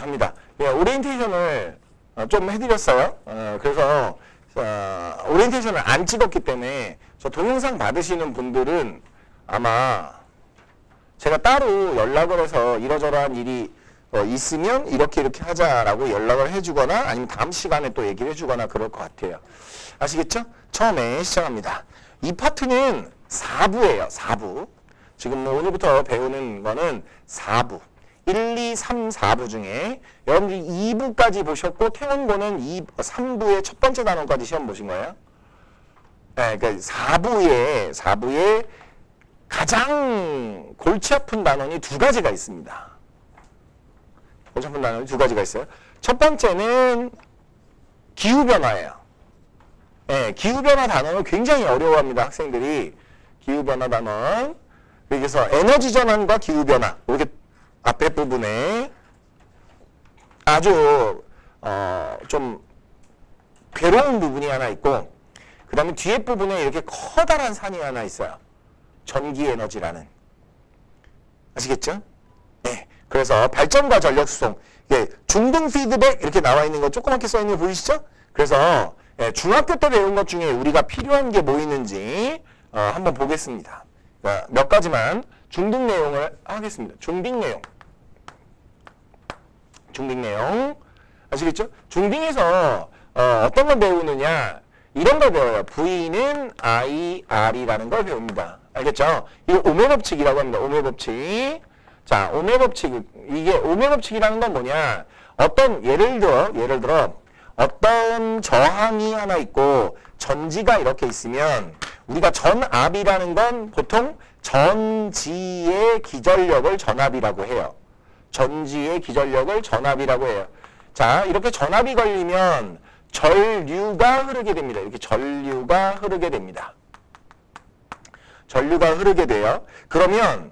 갑니다. 예, 오리엔테이션을 좀 해드렸어요. 그래서 오리엔테이션을 안 찍었기 때문에 저 동영상 받으시는 분들은 아마 제가 따로 연락을 해서 이러저러한 일이 있으면 이렇게 하자라고 연락을 해주거나 아니면 다음 시간에 또 얘기를 해주거나 그럴 것 같아요. 아시겠죠? 처음에 시작합니다. 이 파트는 4부예요. 4부. 지금 오늘부터 배우는 거는 4부. 1, 2, 3, 4부 중에 여러분들이 2부까지 보셨고 태원고는 3부의 첫 번째 단원까지 시험 보신 거예요. 네, 그러니까 4부에 가장 골치 아픈 단원이 두 가지가 있습니다. 골치 아픈 단원이 두 가지가 있어요. 첫 번째는 기후변화예요. 네, 기후변화 단원을 굉장히 어려워합니다. 학생들이. 기후변화 단원. 그래서 에너지 전환과 기후변화. 이렇게 앞에 부분에 아주 좀 괴로운 부분이 하나 있고 그 다음에 뒤에 부분에 이렇게 커다란 산이 하나 있어요. 전기에너지라는. 아시겠죠? 네. 그래서 발전과 전력 수송. 중등 피드백 이렇게 나와 있는 거 조그맣게 써 있는 거 보이시죠? 그래서 중학교 때 배운 것 중에 우리가 필요한 게 뭐 있는지 한번 보겠습니다. 몇 가지만 중딩 내용을 하겠습니다. 중딩 내용. 아시겠죠? 중딩에서 어떤 걸 배우느냐 이런 걸 배워요. V는 I, R이라는 걸 배웁니다. 알겠죠? 이거 오메 법칙이라고 합니다. 오메 법칙. 자, 오메 법칙. 이게 오메 법칙이라는 건 뭐냐? 예를 들어 어떤 저항이 하나 있고 전지가 이렇게 있으면 우리가 전압이라는 건 보통 전지의 기전력을 전압이라고 해요. 전지의 기전력을 전압이라고 해요. 자, 이렇게 전압이 걸리면 전류가 흐르게 됩니다. 이렇게 전류가 흐르게 됩니다. 전류가 흐르게 돼요. 그러면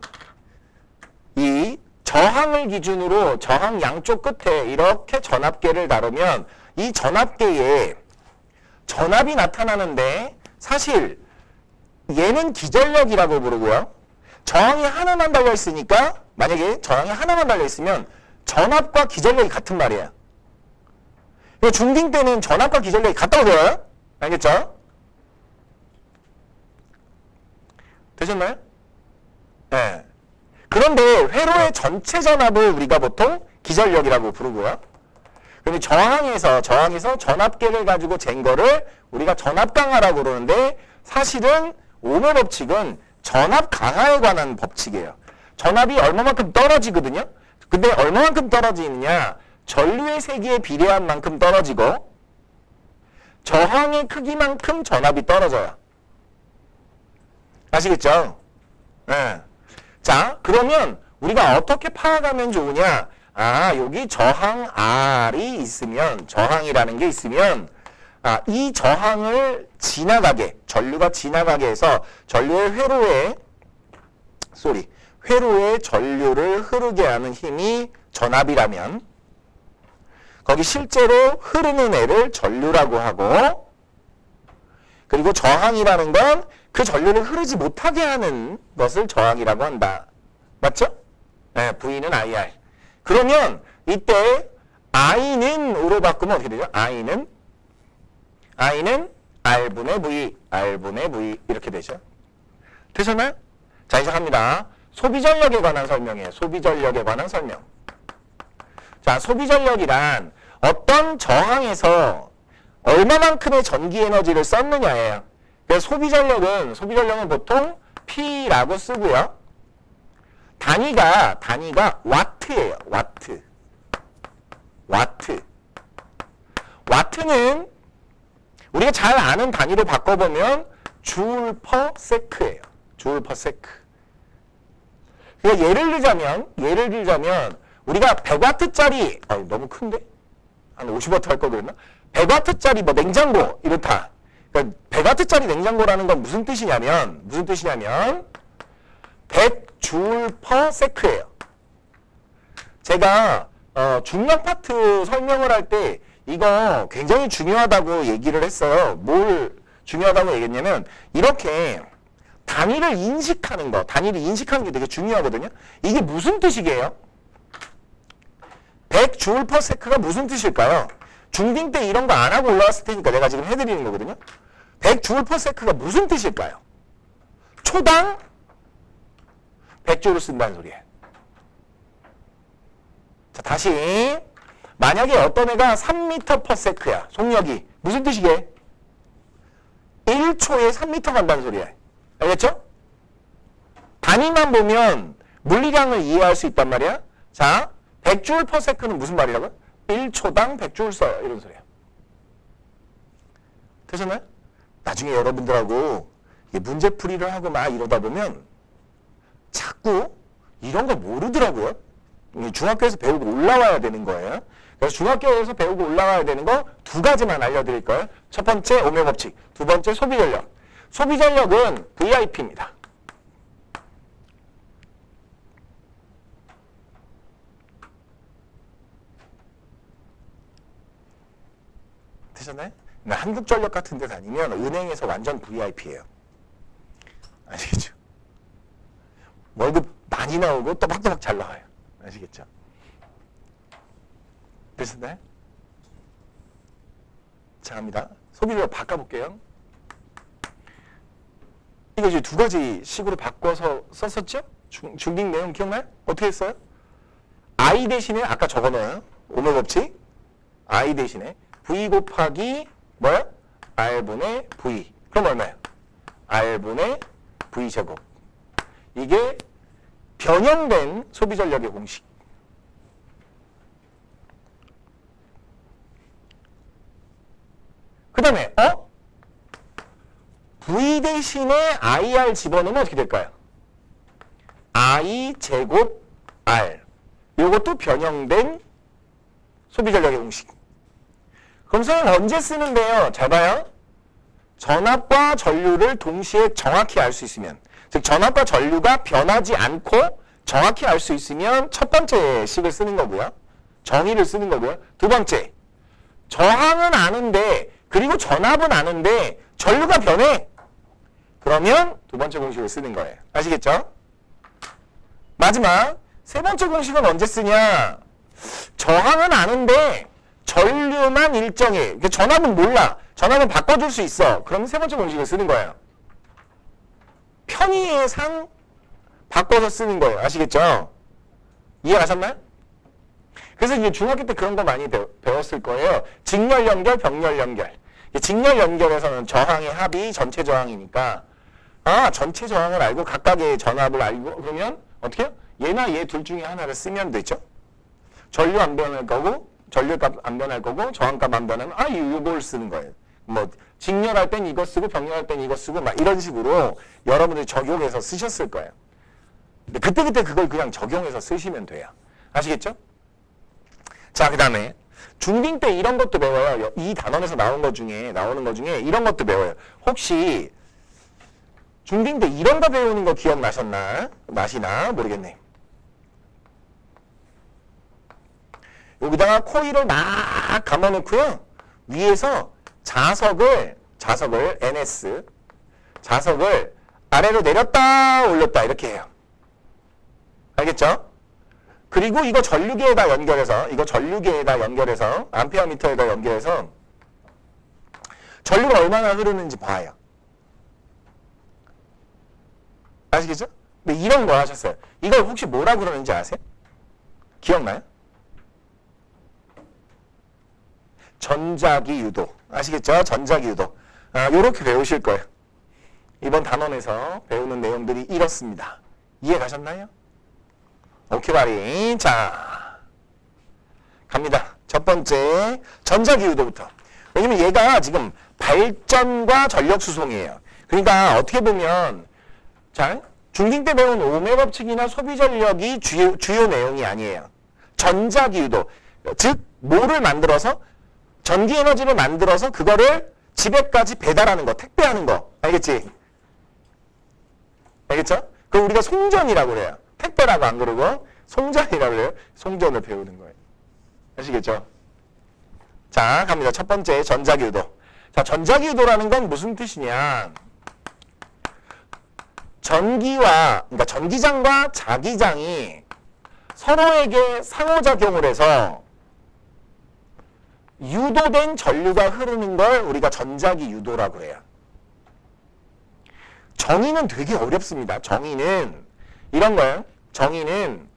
이 저항을 기준으로 저항 양쪽 끝에 이렇게 전압계를 다루면 이 전압계에 전압이 나타나는데 사실 얘는 기전력이라고 부르고요. 저항이 하나만 달려있으니까 만약에 저항이 하나만 달려있으면 전압과 기전력이 같은 말이에요. 중딩 때는 전압과 기전력이 같다고 배워요. 알겠죠? 되셨나요? 네. 그런데 회로의 전체 전압을 우리가 보통 기전력이라고 부르고요. 근데 저항에서 전압계를 가지고 잰 거를 우리가 전압 강하라고 그러는데 사실은 오메 법칙은 전압 강하에 관한 법칙이에요. 전압이 얼마만큼 떨어지거든요. 근데 얼마만큼 떨어지느냐? 전류의 세기에 비례한 만큼 떨어지고 저항의 크기만큼 전압이 떨어져요. 아시겠죠? 네. 자, 그러면 우리가 어떻게 파악하면 좋으냐? 여기 저항 R이 있으면, 저항이라는 게 있으면, 이 저항을 전류가 지나가게 해서 전류의 회로에 전류를 흐르게 하는 힘이 전압이라면, 거기 실제로 흐르는 애를 전류라고 하고, 그리고 저항이라는 건 그 전류를 흐르지 못하게 하는 것을 저항이라고 한다. 맞죠? 네, V는 IR. 그러면 이때 I는 O로 바꾸면 어떻게 되죠? I는 R분의 V 이렇게 되죠. 되셨나요? 자, 이제 갑니다. 소비전력에 관한 설명이에요. 소비전력에 관한 설명. 자, 소비전력이란 어떤 저항에서 얼마만큼의 전기에너지를 썼느냐예요. 그래서 소비전력은 보통 P라고 쓰고요. 단위가 와트예요. 와트는 우리가 잘 아는 단위로 바꿔보면 줄 퍼 세크예요. 줄 퍼 세크. 그러니까 예를 들자면 우리가 100와트짜리 너무 큰데? 한 50와트 할 걸 그랬나? 100와트짜리 냉장고 이렇다. 그러니까 100와트짜리 냉장고라는 건 무슨 뜻이냐면 100줄 퍼 세크예요. 제가 중력 파트 설명을 할 때 이거 굉장히 중요하다고 얘기를 했어요. 뭘 중요하다고 얘기했냐면 이렇게 단위를 인식하는 게 되게 중요하거든요. 이게 무슨 뜻이게요? 100J/s가 무슨 뜻일까요? 중딩 때 이런 거 안 하고 올라왔을 테니까 내가 지금 해드리는 거거든요. 100J/s가 무슨 뜻일까요? 초당 100J를 쓴다는 소리예요. 자, 다시 만약에 어떤 애가 3m/s야. 속력이 무슨 뜻이게? 1초에 3m 간다는 소리야. 알겠죠? 단위만 보면 물리량을 이해할 수 있단 말이야. 자, 100J/s는 무슨 말이라고요? 1초당 100J 써요. 이런 소리야. 되셨나요? 나중에 여러분들하고 문제풀이를 하고 막 이러다 보면 자꾸 이런 거 모르더라고요. 중학교에서 배우고 올라와야 되는 거예요. 그래서 중학교에서 배우고 올라와야 되는 거 두 가지만 알려드릴 거예요. 첫 번째 오메 법칙, 두 번째 소비전력. 소비전력은 VIP입니다. 되셨나요? 한국전력 같은 데 다니면 은행에서 완전 VIP예요. 아시겠죠? 월급 많이 나오고 또박또박 잘 나와요. 아시겠죠? 되셨나요? 자, 갑니다. 소비전력 바꿔볼게요. 이거 이제 두 가지 식으로 바꿔서 썼었죠? 중딩 내용 기억나요? 어떻게 했어요? I 대신에 아까 적어놓어요. 오메 법칙. I 대신에 V 곱하기 뭐야? R분의 V. 그럼 얼마예요? R분의 V 제곱. 이게 변형된 소비전력의 공식. 그 다음에 V 대신에 IR 집어넣으면 어떻게 될까요? I 제곱 R. 이것도 변형된 소비전력의 공식. 그럼 선생님 언제 쓰는데요? 잘 봐요. 전압과 전류를 동시에 정확히 알 수 있으면, 즉 전압과 전류가 변하지 않고 정확히 알 수 있으면 첫 번째 식을 쓰는 거고요. 정의를 쓰는 거고요. 두 번째, 저항은 아는데 그리고 전압은 아는데 전류가 변해. 그러면 두 번째 공식을 쓰는 거예요. 아시겠죠? 마지막 세 번째 공식은 언제 쓰냐? 저항은 아는데 전류만 일정해. 그러니까 전압은 몰라. 전압은 바꿔줄 수 있어. 그럼 세 번째 공식을 쓰는 거예요. 편의상 바꿔서 쓰는 거예요. 아시겠죠? 이해가셨나요? 그래서 이제 중학교 때 그런 거 많이 배웠을 거예요. 직렬 연결, 병렬 연결. 직렬 연결에서는 저항의 합이 전체 저항이니까 전체 저항을 알고 각각의 전압을 알고 그러면 어떻게 해요? 얘나 얘 둘 중에 하나를 쓰면 되죠. 전류 안 변할 거고 전류값 안 변할 거고 저항값 안 변하면 이걸 쓰는 거예요. 뭐 직렬할 땐 이거 쓰고 병렬할 땐 이거 쓰고 막 이런 식으로 여러분들이 적용해서 쓰셨을 거예요. 근데 그때그때 그걸 그냥 적용해서 쓰시면 돼요. 아시겠죠? 자, 그 다음에 중딩 때 이런 것도 배워요. 이 단원에서 나오는 것 중에 이런 것도 배워요. 혹시 중딩 때 이런 거 배우는 거 기억나시나 모르겠네. 여기다가 코일을 막 감아놓고요. 위에서 자석을 NS 자석을 아래로 내렸다 올렸다 이렇게 해요. 알겠죠? 그리고 이거 전류계에다 연결해서 암페어미터에다 연결해서 전류가 얼마나 흐르는지 봐요. 아시겠죠? 근데 이런 거 하셨어요. 이걸 혹시 뭐라 그러는지 아세요? 기억나요? 전자기 유도. 아시겠죠? 전자기 유도. 요렇게 배우실 거예요. 이번 단원에서 배우는 내용들이 이렇습니다. 이해 가셨나요? 오케이 바리. 자, 갑니다. 첫 번째 전자기 유도부터. 왜냐면 얘가 지금 발전과 전력 수송이에요. 그러니까 어떻게 보면 자, 중딩 때 배운 오메 법칙이나 소비 전력이 주요 내용이 아니에요. 전자기 유도. 즉 뭐를 만들어서 전기 에너지를 만들어서 그거를 집에까지 배달하는 거, 택배하는 거. 알겠지? 알겠죠? 그걸 우리가 송전이라고 그래요. 택배라고 안 그러고 송전이라고 그래요. 송전을 배우는 거예요. 아시겠죠? 자, 갑니다. 첫 번째 전자기 유도. 자, 전자기 유도라는 건 무슨 뜻이냐? 그러니까 전기장과 자기장이 서로에게 상호작용을 해서 유도된 전류가 흐르는 걸 우리가 전자기 유도라고 해요. 정의는 되게 어렵습니다. 정의는 이런 거예요. 정의는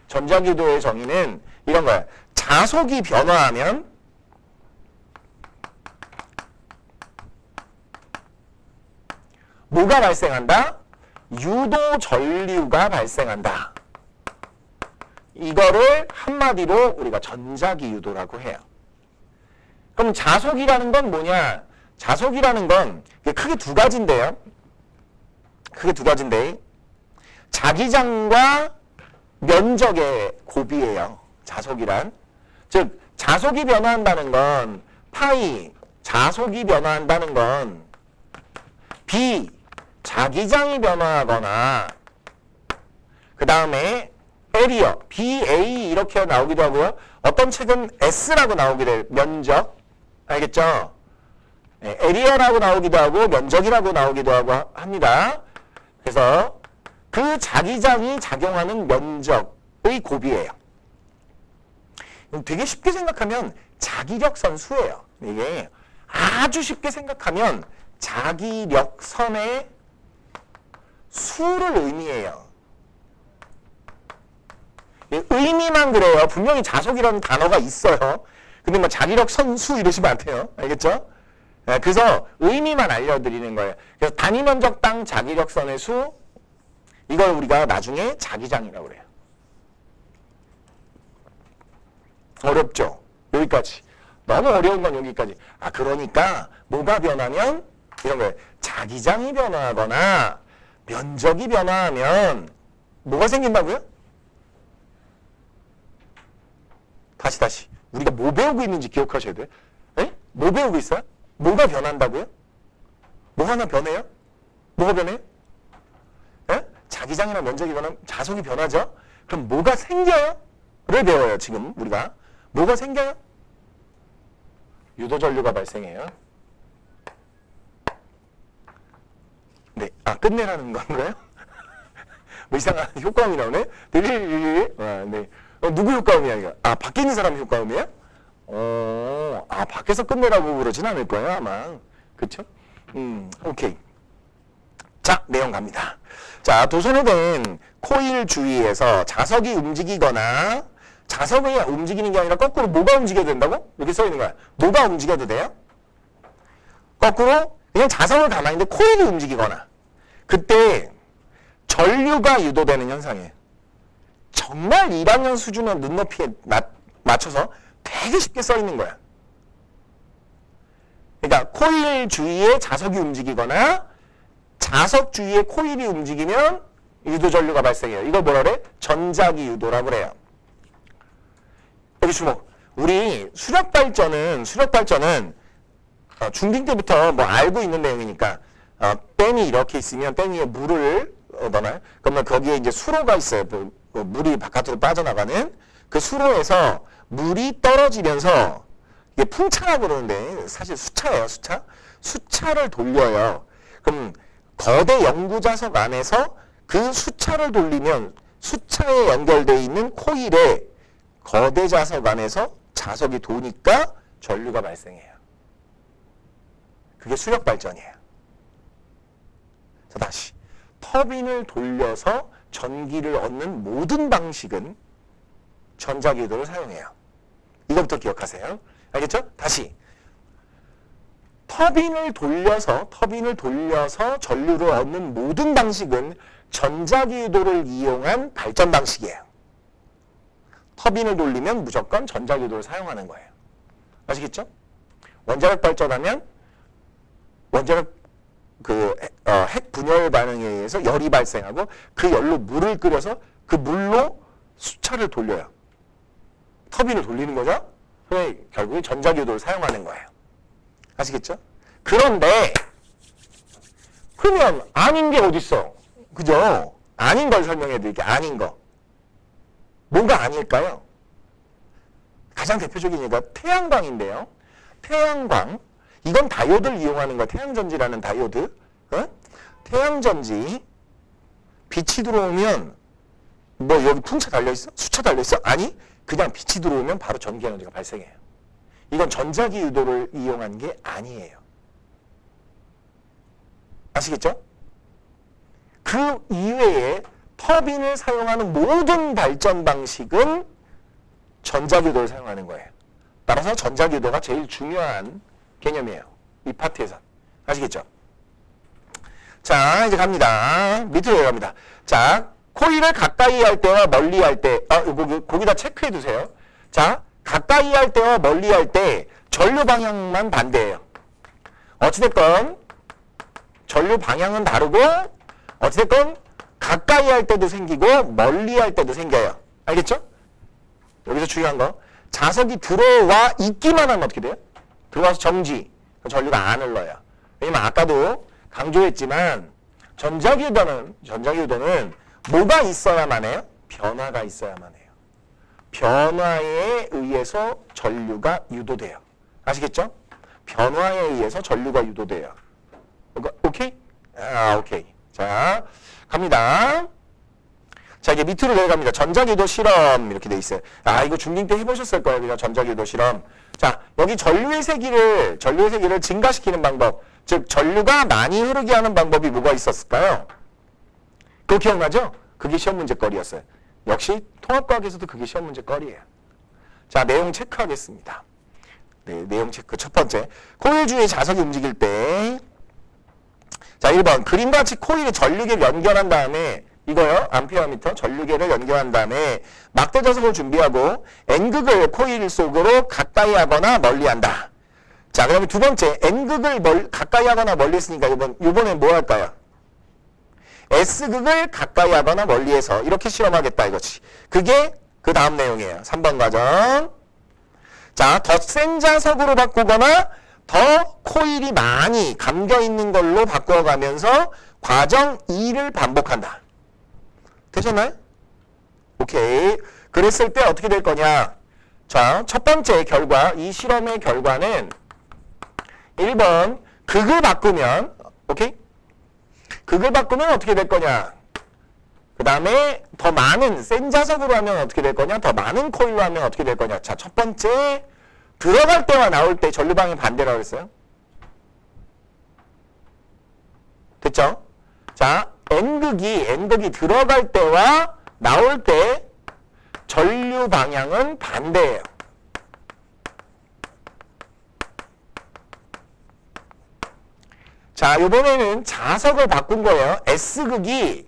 전자기 유도의 정의는 이런 거예요. 자속이 변화하면 뭐가 발생한다? 유도 전류가 발생한다. 이거를 한마디로 우리가 전자기 유도라고 해요. 그럼 자속이라는 건 뭐냐? 자속이라는 건 크게 두 가지인데요. 크게 두 가지인데 자기장과 면적의 곱이에요. 자속이란. 즉 자속이 변화한다는 건 파이, 자속이 변화한다는 건 B, 자기장이 변화하거나 그 다음에 에리어, BA 이렇게 나오기도 하고요. 어떤 책은 S라고 나오기도 해요. 면적. 알겠죠? 네, 에리어라고 나오기도 하고 면적이라고 나오기도 하고 합니다. 그래서 그 자기장이 작용하는 면적의 곱이에요. 되게 쉽게 생각하면 자기력선 수예요. 이게 아주 쉽게 생각하면 자기력선의 수를 의미해요. 의미만 그래요. 분명히 자속이라는 단어가 있어요. 근데 뭐 자기력선 수 이러시면 안 돼요. 알겠죠? 네, 그래서 의미만 알려드리는 거예요. 그래서 단위 면적당 자기력선의 수, 이걸 우리가 나중에 자기장이라고 그래요. 어렵죠? 여기까지. 너무 어려운 건 여기까지. 아, 그러니까 뭐가 변하면 이런 거예요. 자기장이 변화하거나 면적이 변화하면 뭐가 생긴다고요? 다시. 우리가 뭐 배우고 있는지 기억하셔야 돼요. 에? 뭐 배우고 있어요? 뭐가 변한다고요? 뭐 하나 변해요? 뭐가 변해요? 에? 자기장이나 면적이 변하면 자속이 변하죠? 그럼 뭐가 생겨요? 를 배워요, 지금 우리가. 뭐가 생겨요? 유도전류가 발생해요. 네, 끝내라는 건가요? 뭐 이상한 효과음이 나오네? 네. 누구 효과음이야, 이거? 밖에 있는 사람 효과음이에요? 밖에서 끝내라고 그러진 않을 거예요, 아마. 그쵸? 오케이. 자, 내용 갑니다. 자, 도선에 된 코일 주위에서 자석이 움직이거나, 자석이 움직이는 게 아니라 거꾸로 뭐가 움직여야 된다고? 이렇게 써 있는 거야. 뭐가 움직여도 돼요? 거꾸로 그냥 자석을 가만히 있는데 코일이 움직이거나, 그때 전류가 유도되는 현상이에요. 정말 1학년 수준의 눈높이에 맞춰서 되게 쉽게 써 있는 거야. 그러니까 코일 주위에 자석이 움직이거나 자석 주위에 코일이 움직이면 유도전류가 발생해요. 이걸 뭐라 그래? 전자기 유도라고 그래요. 여기 주목. 우리 수력발전은 중딩 때부터 뭐 알고 있는 내용이니까 댐이 이렇게 있으면 댐 위에 물을 넣어놔요. 그러면 거기에 이제 수로가 있어요. 물이 바깥으로 빠져나가는 그 수로에서 물이 떨어지면서 이게 풍차라고 그러는데 사실 수차예요. 수차를 돌려요. 그럼 거대 연구자석 안에서 그 수차를 돌리면 수차에 연결되어 있는 코일에 거대 자석 안에서 자석이 도니까 전류가 발생해요. 그게 수력 발전이에요. 자, 다시. 터빈을 돌려서 전기를 얻는 모든 방식은 전자기 유도를 사용해요. 이것부터 기억하세요. 알겠죠? 다시. 터빈을 돌려서 전류를 얻는 모든 방식은 전자기 유도를 이용한 발전 방식이에요. 터빈을 돌리면 무조건 전자기 유도를 사용하는 거예요. 아시겠죠? 원자력 발전하면 원자력 핵 분열 반응에 의해서 열이 발생하고 그 열로 물을 끓여서 그 물로 수차를 돌려요. 터빈을 돌리는 거죠? 그래서 결국에 전자기 유도를 사용하는 거예요. 아시겠죠? 그런데 그러면 아닌 게 어딨어? 그죠? 아닌 걸 설명해 드릴게요. 아닌 거. 뭐가 아닐까요? 가장 대표적인 예가 태양광인데요. 태양광. 이건 다이오드를 이용하는 거. 태양전지라는 다이오드. 태양전지. 빛이 들어오면 뭐 여기 풍차 달려있어? 수차 달려있어? 아니, 그냥 빛이 들어오면 바로 전기 에너지가 발생해요. 이건 전자기 유도를 이용한 게 아니에요. 아시겠죠? 그 이외에 터빈을 사용하는 모든 발전 방식은 전자기유도를 사용하는 거예요. 따라서 전자기유도가 제일 중요한 개념이에요. 이 파트에서. 아시겠죠? 자, 이제 갑니다. 밑으로 내려갑니다. 자, 코일을 가까이 할 때와 멀리 할 때, 거기다 체크해 두세요. 자, 가까이 할 때와 멀리 할 때 전류 방향만 반대예요. 어찌됐건 전류 방향은 다르고 어찌됐건 가까이 할 때도 생기고 멀리 할 때도 생겨요. 알겠죠? 여기서 중요한 거. 자석이 들어와 있기만 하면 어떻게 돼요? 들어와서 정지. 전류가 안 흘러요. 왜냐면 아까도 강조했지만 전자기유도는 뭐가 있어야만 해요? 변화가 있어야만 해요. 변화에 의해서 전류가 유도돼요. 아시겠죠? 변화에 의해서 전류가 유도돼요. 오케이? 오케이. 자, 갑니다. 자, 이제 밑으로 내려갑니다. 전자기유도 실험 이렇게 돼 있어요. 이거 중딩 때 해보셨을 거예요. 그냥 전자기유도 실험. 자, 여기 전류의 세기를 증가시키는 방법, 즉 전류가 많이 흐르게 하는 방법이 뭐가 있었을까요? 그거 기억나죠? 그게 시험 문제거리였어요. 역시 통합과학에서도 그게 시험 문제거리예요. 자, 내용 체크하겠습니다. 네, 내용 체크. 첫 번째, 코일 주위의 자석이 움직일 때, 자, 1번 그림과 같이 코일에 전류계를 연결한 다음에 이거요. 암페어미터 전류계를 연결한 다음에 막대 자석을 준비하고 N극을 코일 속으로 가까이 하거나 멀리 한다. 자, 그다음에 두 번째 N극을 가까이 하거나 멀리 했으니까 이번엔 뭐 할까요? S극을 가까이 하거나 멀리해서 이렇게 실험하겠다 이거지. 그게 그 다음 내용이에요. 3번 과정. 자, 더 센 자석으로 바꾸거나 더 코일이 많이 감겨있는 걸로 바꿔가면서 과정 2를 반복한다. 되셨나요? 오케이. 그랬을 때 어떻게 될 거냐? 자, 첫 번째 결과, 이 실험의 결과는 1번 극을 바꾸면, 오케이? 극을 바꾸면 어떻게 될 거냐? 그 다음에 더 많은 센 자석으로 하면 어떻게 될 거냐? 더 많은 코일로 하면 어떻게 될 거냐? 자, 첫 번째 들어갈 때와 나올 때 전류 방향 반대라고 했어요. 됐죠? 자, N극이 들어갈 때와 나올 때 전류 방향은 반대예요. 자, 이번에는 자석을 바꾼 거예요. S극이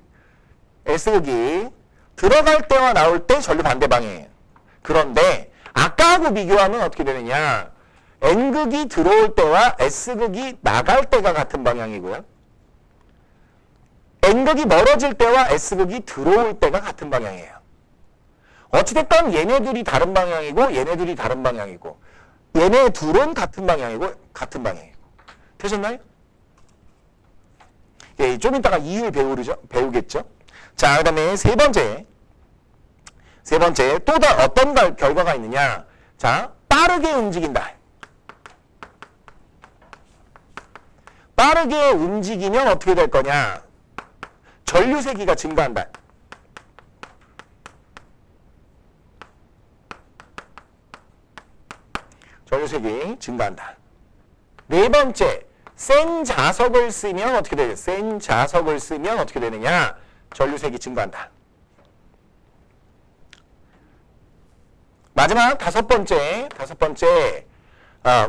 들어갈 때와 나올 때 전류 반대 방향이에요. 그런데 아까하고 비교하면 어떻게 되느냐? N극이 들어올 때와 S극이 나갈 때가 같은 방향이고요. N극이 멀어질 때와 S극이 들어올 때가 같은 방향이에요. 어찌됐든 얘네들이 다른 방향이고 얘네들이 다른 방향이고 얘네 둘은 같은 방향이고 같은 방향이고. 되셨나요? 예, 좀 이따가 이유를 배우겠죠? 자, 그 다음에 세 번째 또 어떤 결과가 있느냐? 자, 빠르게 움직인다. 빠르게 움직이면 어떻게 될 거냐? 전류 세기가 증가한다. 전류 세기 증가한다. 네 번째, 센 자석을 쓰면 어떻게 돼요? 센 자석을 쓰면 어떻게 되느냐? 전류 세기 증가한다. 마지막 다섯 번째,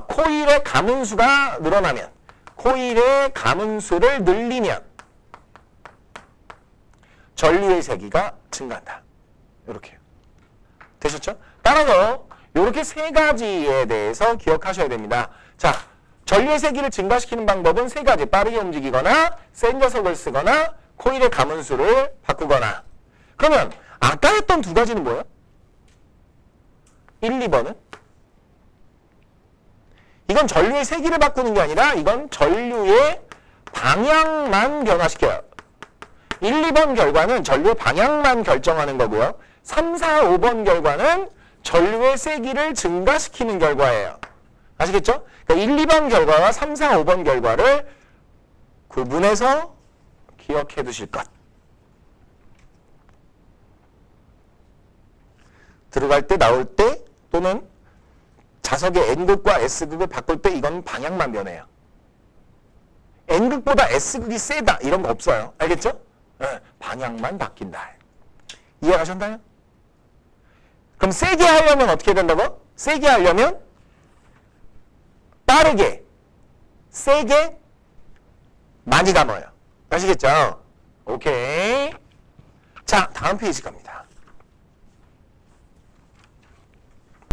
코일의 가문수가 늘어나면, 코일의 가문수를 늘리면 전류의 세기가 증가한다. 이렇게요. 되셨죠? 따라서 이렇게 세 가지에 대해서 기억하셔야 됩니다. 자, 전류의 세기를 증가시키는 방법은 세 가지. 빠르게 움직이거나 센 자석을 쓰거나 코일의 가문수를 바꾸거나. 그러면 아까 했던 두 가지는 뭐예요? 1, 2번은? 이건 전류의 세기를 바꾸는 게 아니라 이건 전류의 방향만 변화시켜요. 1, 2번 결과는 전류 방향만 결정하는 거고요. 3, 4, 5번 결과는 전류의 세기를 증가시키는 결과예요. 아시겠죠? 그러니까 1, 2번 결과와 3, 4, 5번 결과를 구분해서 기억해 두실 것. 들어갈 때 나올 때 또는 자석의 N극과 S극을 바꿀 때 이건 방향만 변해요. N극보다 S극이 세다 이런 거 없어요. 알겠죠? 네, 방향만 바뀐다. 이해가셨나요? 그럼 세게 하려면 어떻게 된다고? 세게 하려면 빠르게, 세게, 많이 담아요. 아시겠죠? 오케이. 자, 다음 페이지 갑니다.